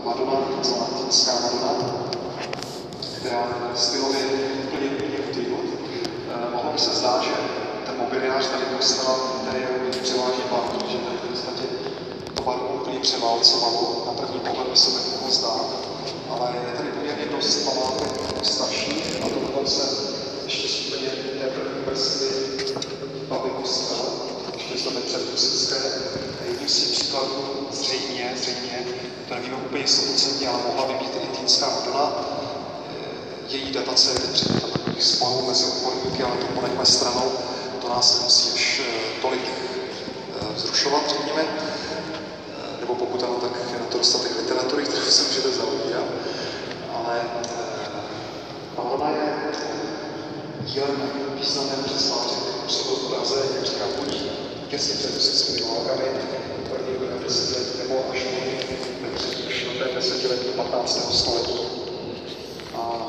Madonna, zlatínská Madonna, která stylově úplně odjinut. Mohlo by se zdát, že ten mobiliář tady dostal interiéru je převážně barvný, že tady v podstatě to barvu úplně převálcovalo. Na první pohled by se tak mohlo zdát, ale je tady poměrně dost památek starších a to dokonce ještě z úplně té první vrstvy bavy kostel, ještě z doby předhusické. Jedním z těch příkladů zřejmě, to nevíme úplně 100%, ale mohla by být i Týnská Madonna. Její datace je předmětem takových sporů mezi odborníky, ale to ponechme stranou, to nás nemusí až tolik vzrušovat, řekněme. Nebo pokud ano, tak je na to dostatek literatury, kterou se můžete zaobírat. Ale Madonna je dílem významného řezbáře, který působil v Praze, jak říkám, buď těsně před husickými válkami, první 10 let, nebo až ve třetí, čtvrté desetiletí 15. století. A